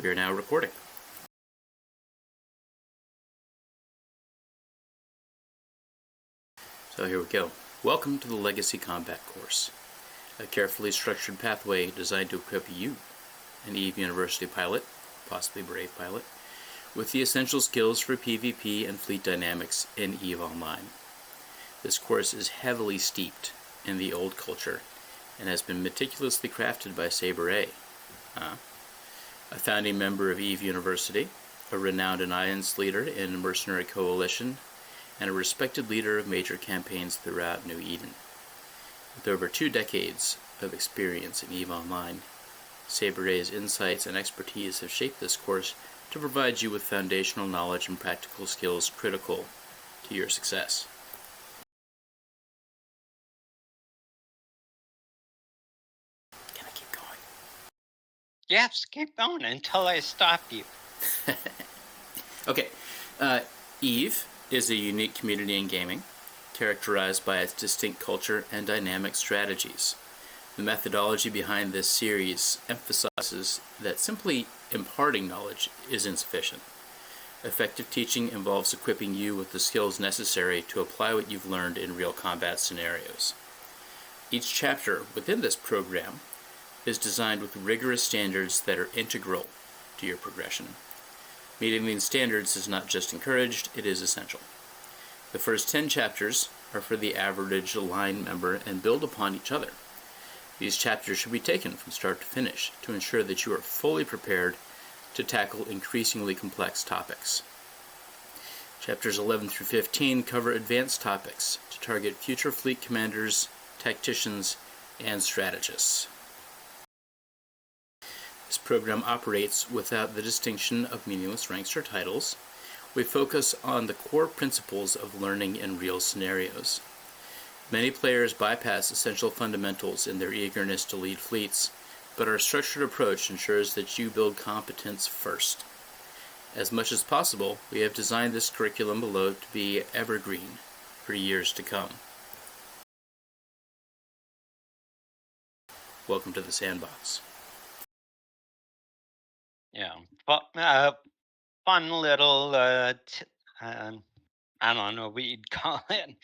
We are now recording. So here we go. Welcome to the Legacy Combat course, a carefully structured pathway designed to equip you, an EVE University pilot, possibly Brave pilot, with the essential skills for PvP and fleet dynamics in EVE Online. This course is heavily steeped in the old culture and has been meticulously crafted by Saber A, a founding member of EVE University, a renowned alliance leader in a mercenary coalition, and a respected leader of major campaigns throughout New Eden. With over 2 decades of experience in EVE Online, Saber A's insights and expertise have shaped this course to provide you with foundational knowledge and practical skills critical to your success. Can I keep going? Yes, keep going until I stop you. Okay, EVE is a unique community in gaming, characterized by its distinct culture and dynamic strategies. The methodology behind this series emphasizes that simply imparting knowledge is insufficient. Effective teaching involves equipping you with the skills necessary to apply what you've learned in real combat scenarios. Each chapter within this program is designed with rigorous standards that are integral to your progression. Meeting these standards is not just encouraged, it is essential. The first 10 chapters are for the average line member and build upon each other. These chapters should be taken from start to finish to ensure that you are fully prepared to tackle increasingly complex topics. Chapters 11 through 15 cover advanced topics to target future fleet commanders, tacticians, and strategists. This program operates without the distinction of meaningless ranks or titles. We focus on the core principles of learning in real scenarios. Many players bypass essential fundamentals in their eagerness to lead fleets, but our structured approach ensures that you build competence first. As much as possible, we have designed this curriculum below to be evergreen for years to come. Welcome to the sandbox. Yeah, but fun little, I don't know what you'd call it,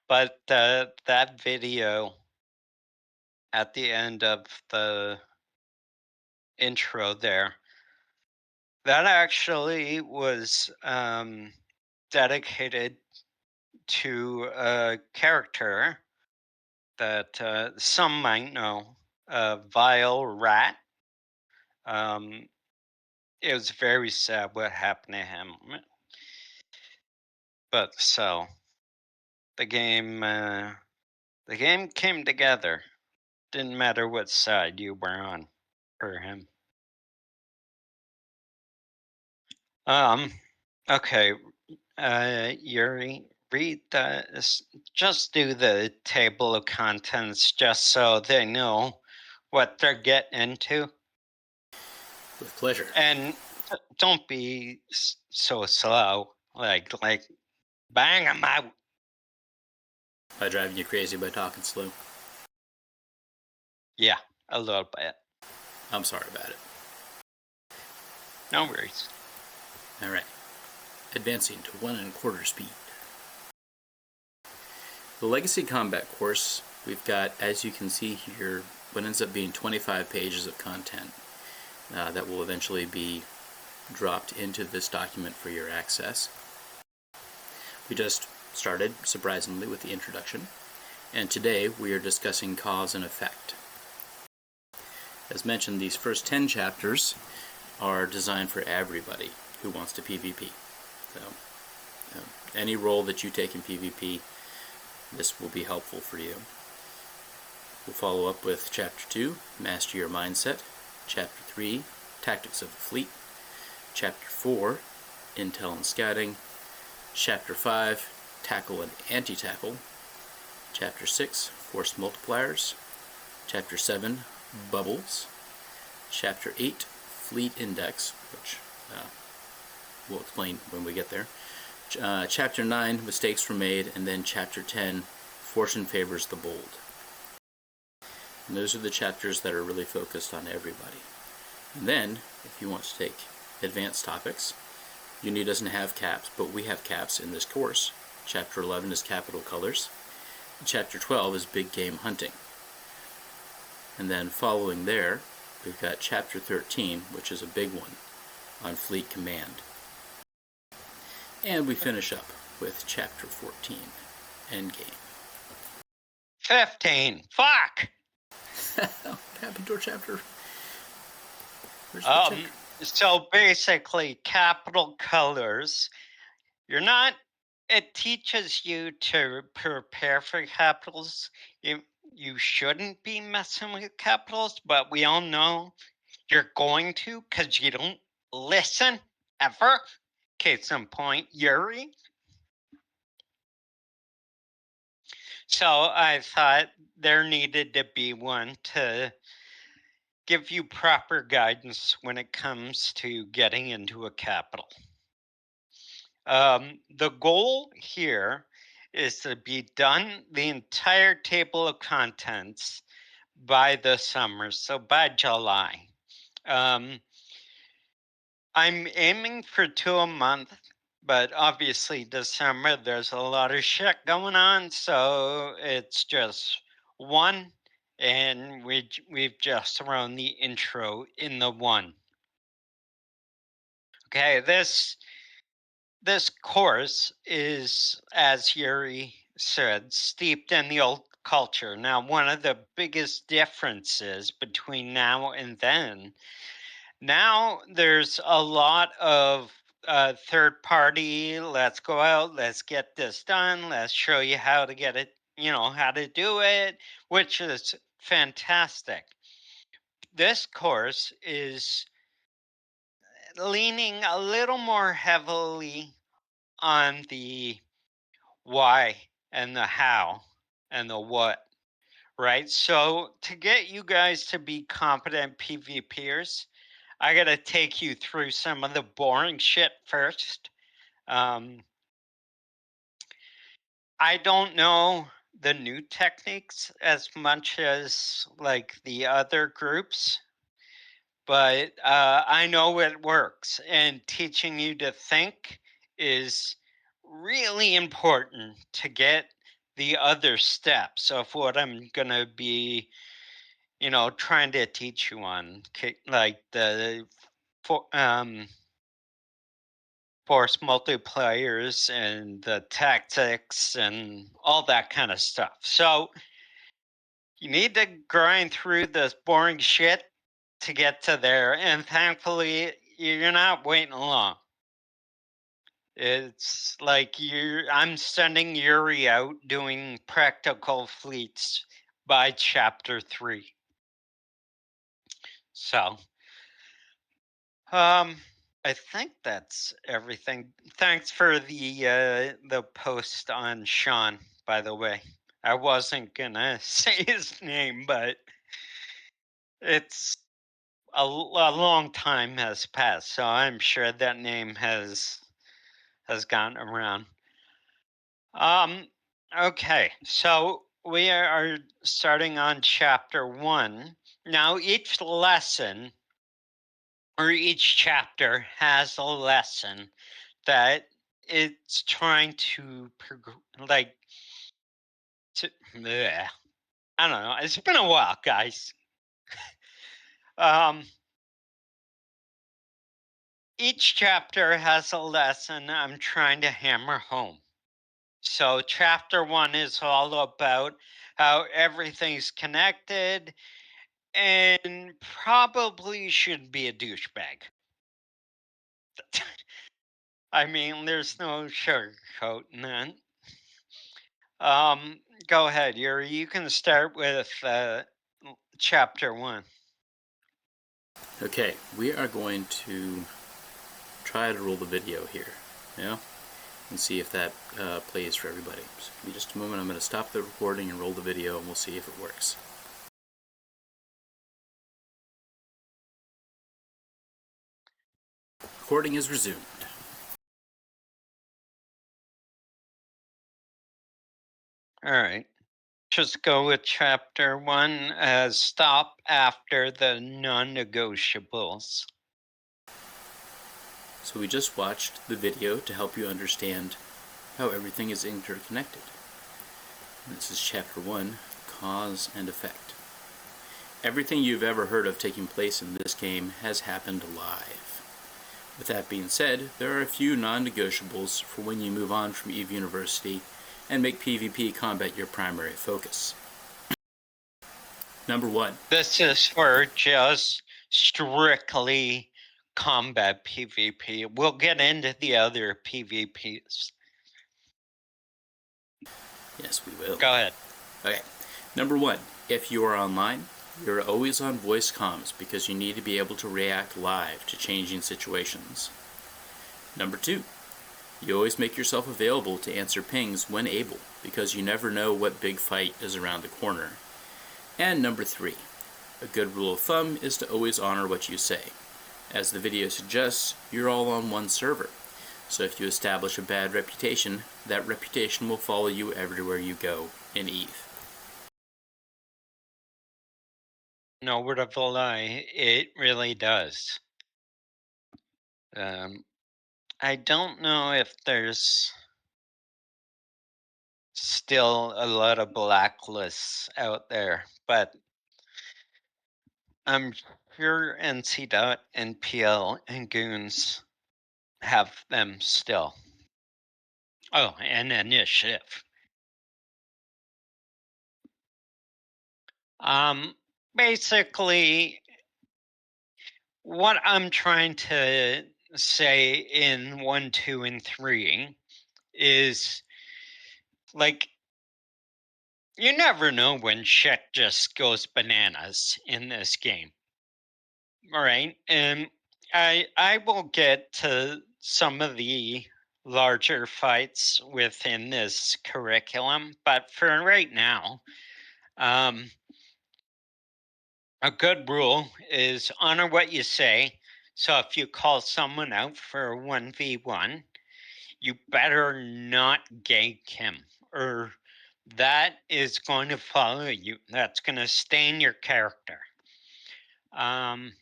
but that video at the end of the intro there, that actually was dedicated to a character that some might know, Vile Rat. It was very sad what happened to him. But so the game came together. Didn't matter what side you were on for him. Okay, Yuri, read just do the table of contents just so they know what they're getting into. With pleasure. And don't be so slow. Like bang them out. By driving you crazy by talking slow. Yeah, a little bit. I'm sorry about it. No worries. Alright. Advancing to 1 1/4 speed. The Legacy Combat course, we've got, as you can see here, what ends up being 25 pages of content that will eventually be dropped into this document for your access. We just started, surprisingly, with the introduction, and today we are discussing cause and effect. As mentioned, these first 10 chapters are designed for everybody who wants to PvP. So, any role that you take in PvP, this will be helpful for you. We'll follow up with Chapter 2, Master Your Mindset, Chapter 3, Tactics of the Fleet, Chapter 4, Intel and Scouting, Chapter 5, Tackle and Anti-Tackle, Chapter 6, Force Multipliers, Chapter 7, Bubbles, Chapter 8, Fleet Index, which we'll explain when we get there, Chapter 9, Mistakes Were Made, and then Chapter 10, Fortune Favors the Bold. And those are the chapters that are really focused on everybody. And then, if you want to take advanced topics, Uni doesn't have caps, but we have caps in this course. Chapter 11 is capital colors. Chapter 12 is big game hunting. And then following there, we've got Chapter 13, which is a big one, on fleet command. And we finish up with Chapter 14, Endgame. 15. Fuck! What happened to our chapter? Where's the chapter? So basically, capital colors, it teaches you to prepare for capitals. You shouldn't be messing with capitals, but we all know you're going to because you don't listen ever. Case in point, Yuri. So I thought there needed to be one to give you proper guidance when it comes to getting into a capital. The goal here is to be done the entire table of contents by the summer, so by July. I'm aiming for 2 a month, but obviously December there's a lot of shit going on, so it's just one, and we've just thrown the intro in the one. Okay, this course is, as Yuri said, steeped in the old culture. Now, one of the biggest differences between now and then, now there's a lot of third party, let's go out, let's get this done, let's show you how to get it, how to do it, which is fantastic. This course is leaning a little more heavily on the why and the how and the what, right? So to get you guys to be competent PvPers, I got to take you through some of the boring shit first. I don't know the new techniques as much as like the other groups, but I know it works, and teaching you to think is really important to get the other steps of what I'm going to be, trying to teach you on, like the force multipliers and the tactics and all that kind of stuff. So you need to grind through this boring shit to get to there, and thankfully you're not waiting long. It's like I'm sending Yuri out doing practical fleets by chapter 3. So, I think that's everything. Thanks for the post on Sean, by the way. I wasn't gonna say his name, but it's a long time has passed, so I'm sure that name has gone around. Okay, so we are starting on chapter 1. Now, each lesson or each chapter has a lesson that it's trying to bleh. I don't know. It's been a while, guys. Each chapter has a lesson I'm trying to hammer home. So chapter 1 is all about how everything's connected and probably should be a douchebag. I mean, there's no sugarcoating that. Go ahead, Yuri. You can start with chapter 1. Okay, we are going to try to roll the video here, and see if that plays for everybody. So give me just a moment. I'm going to stop the recording and roll the video, and we'll see if it works. Recording is resumed. All right. just go with chapter 1. Stop after the non-negotiables. So we just watched the video to help you understand how everything is interconnected. This is chapter 1, cause and effect. Everything you've ever heard of taking place in this game has happened live. With that being said, there are a few non-negotiables for when you move on from EVE University and make PvP combat your primary focus. Number 1. This is for just strictly combat PvP. We'll get into the other PvPs. Yes, we will. Go ahead. Okay. Number 1. If you are online, you're always on voice comms because you need to be able to react live to changing situations. Number 2. You always make yourself available to answer pings when able because you never know what big fight is around the corner. And number 3. A good rule of thumb is to always honor what you say. As the video suggests, you're all on one server. So if you establish a bad reputation, that reputation will follow you everywhere you go in EVE. No word of a lie, it really does. I don't know if there's still a lot of blacklists out there, but I'm sure NC Dot and PL and Goons have them still. Oh, and Initiative. Basically, what I'm trying to say in 1, 2, and 3 is like, you never know when shit just goes bananas in this game. All right. And I will get to some of the larger fights within this curriculum, but for right now, a good rule is honor what you say. So if you call someone out for a 1v1, you better not gank him, or that is going to follow you. That's going to stain your character. What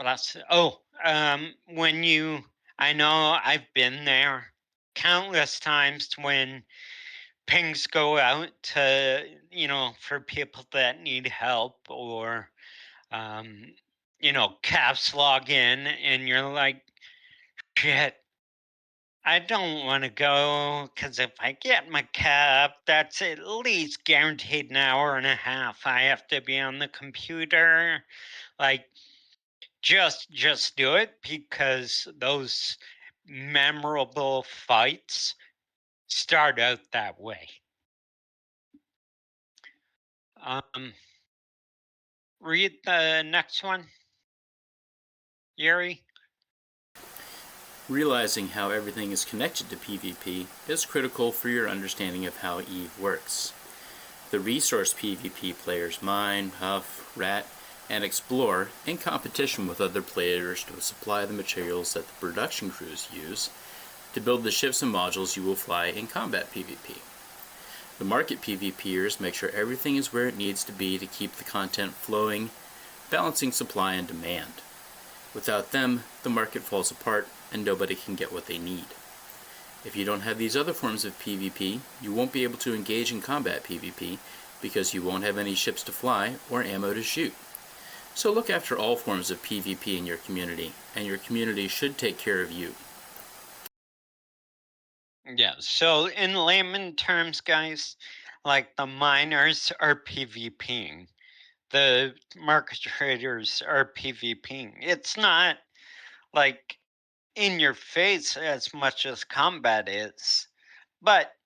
else? Oh, when you, I know I've been there countless times when pings go out to, for people that need help, or, caps log in and you're like, shit, I don't want to go because if I get my cap, that's at least guaranteed an hour and a half. I have to be on the computer. Like, just do it because those memorable fights start out that way. Read the next one, Yuri. Realizing how everything is connected to PvP is critical for your understanding of how EVE works. The resource PvP players mine, huff, rat, and explore in competition with other players to supply the materials that the production crews use to build the ships and modules you will fly in combat PvP. The market PvPers make sure everything is where it needs to be to keep the content flowing, balancing supply and demand. Without them, the market falls apart and nobody can get what they need. If you don't have these other forms of PvP, you won't be able to engage in combat PvP because you won't have any ships to fly or ammo to shoot. So look after all forms of PvP in your community, and your community should take care of you. Yeah, so in layman terms, guys, like the miners are PvPing. The market traders are PvPing. It's not like in your face as much as combat is, but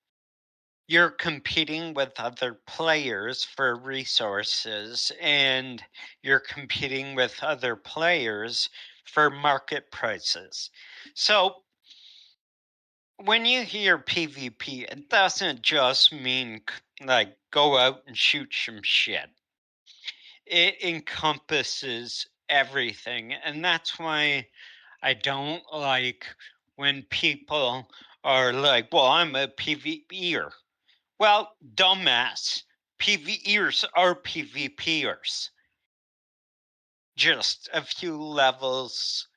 you're competing with other players for resources, and you're competing with other players for market prices. So when you hear PvP, it doesn't just mean like go out and shoot some shit. It encompasses everything, and that's why I don't like when people are like, well, I'm a PvPer. Well, dumbass. PvEers are PvPers. Just a few levels,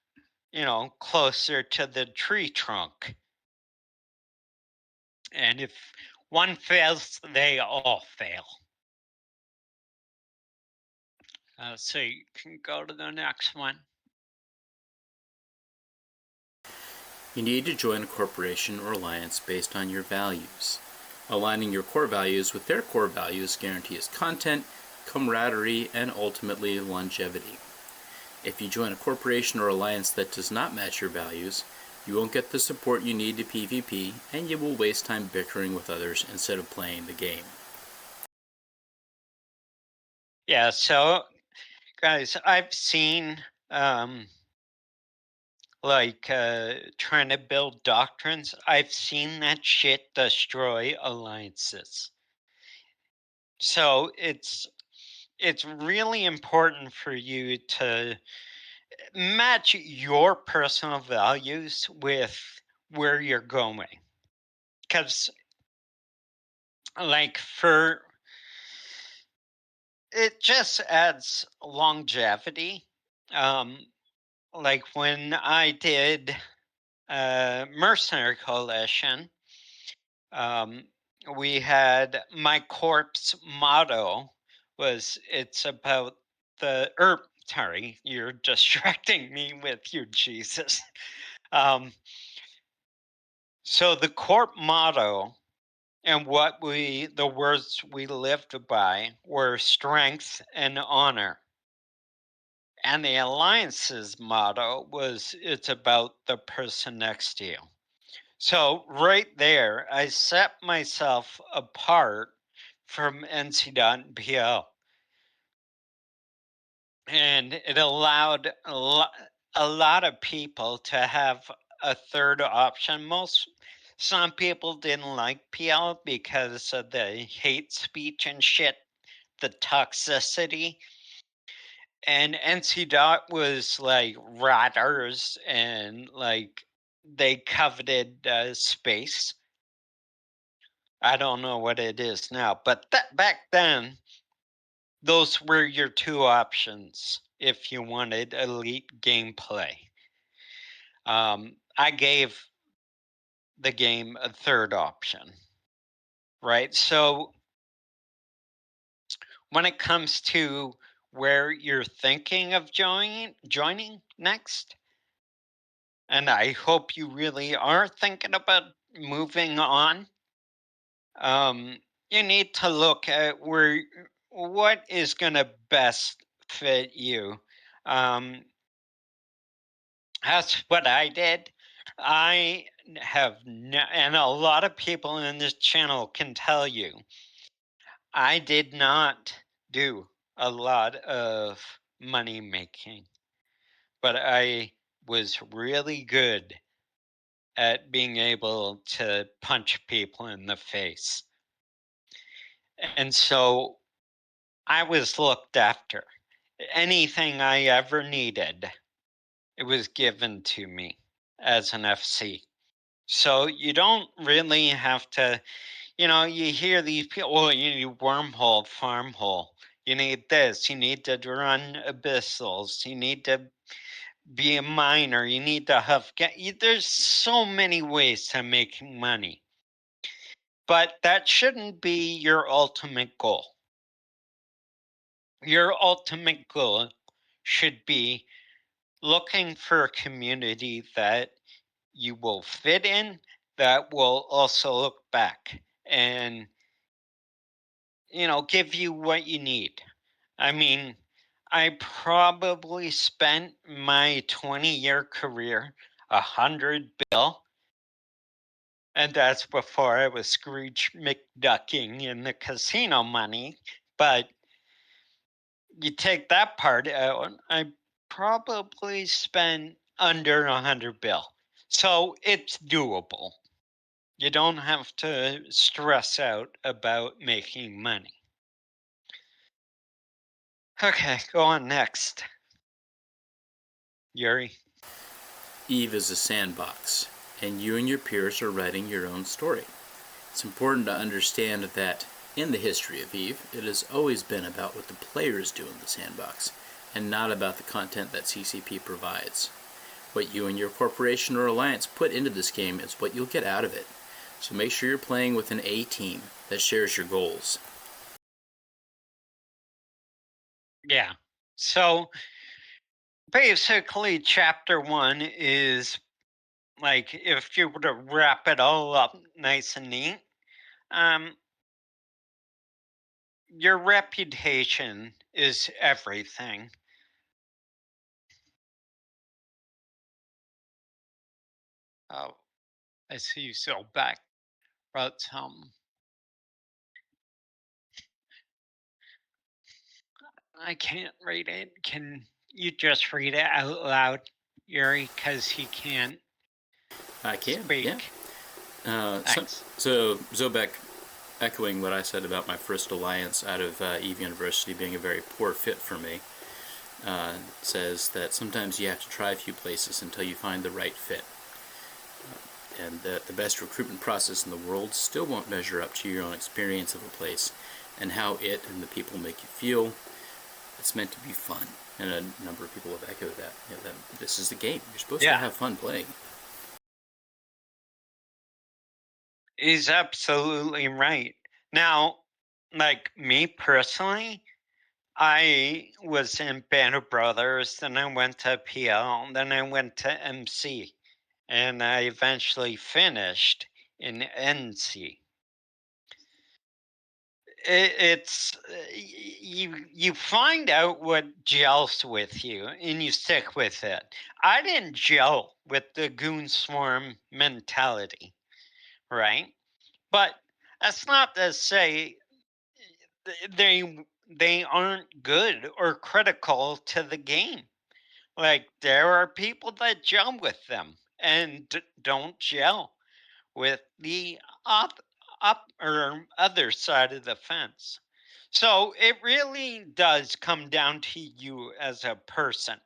closer to the tree trunk. And if one fails, they all fail. So you can go to the next one. You need to join a corporation or alliance based on your values. Aligning your core values with their core values guarantees content, camaraderie, and ultimately longevity. If you join a corporation or alliance that does not match your values, you won't get the support you need to PvP, and you will waste time bickering with others instead of playing the game. Yeah, so guys, I've seen trying to build doctrines. I've seen that shit destroy alliances. So it's really important for you to match your personal values with where you're going. Because for it just adds longevity. Like when I did Mercenary Coalition, we had my corpse motto was it's about sorry, you're distracting me with your Jesus. So the corp motto and the words we lived by were strength and honor. And the Alliance's motto was it's about the person next to you. So right there, I set myself apart from NC.PL. And it allowed a lot of people to have a third option. Some people didn't like PL because of the hate speech and shit, the toxicity. And NC Dot was like rotters and like they coveted space. I don't know what it is now, but back then, those were your two options if you wanted elite gameplay. I gave the game a third option, right? So when it comes to where you're thinking of joining next, and I hope you really are thinking about moving on, you need to look at what is going to best fit you. That's what I did. I and a lot of people in this channel can tell you, I did not do a lot of money making, but I was really good at being able to punch people in the face. And so I was looked after. Anything I ever needed, it was given to me as an FC. So you don't really have to, you hear these people, well, you need wormhole, farmhole. You need this, you need to run abyssals, you need to be a miner, you need to have, there's so many ways to make money. But that shouldn't be your ultimate goal. Your ultimate goal should be looking for a community that you will fit in, that will also look back and give you what you need. I mean, I probably spent my 20-year career 100 bill, and that's before I was Scrooge McDucking in the casino money. But you take that part out, I probably spent under 100 bill. So it's doable. You don't have to stress out about making money. Okay, go on next. Yuri. EVE is a sandbox, and you and your peers are writing your own story. It's important to understand that in the history of EVE, it has always been about what the players do in the sandbox, and not about the content that CCP provides. What you and your corporation or alliance put into this game is what you'll get out of it. So make sure you're playing with an A team that shares your goals. Yeah. So basically, chapter one is like if you were to wrap it all up nice and neat, um, your reputation is everything. Oh, I see you still back, but I can't read it. Can you just read it out loud, Yuri? Because he can't I can, yeah. speak. Thanks. So Zobek, echoing what I said about my first alliance out of EVE University being a very poor fit for me, says that sometimes you have to try a few places until you find the right fit. And that the best recruitment process in the world still won't measure up to your own experience of a place and how it and the people make you feel. It's meant to be fun. And a number of people have echoed that. You know, that this is the game. You're supposed to Yeah, have fun playing. he's absolutely right. Now, like me personally, I was in Band of Brothers, then I went to PL, then I went to MC, and I eventually finished in NC. It's you find out what gels with you and you stick with it. I didn't gel with the goon swarm mentality, right? But that's not to say they aren't good or critical to the game. Like there are people that gel with them and don't gel with the up or other side of the fence. So it really does come down to you as a person.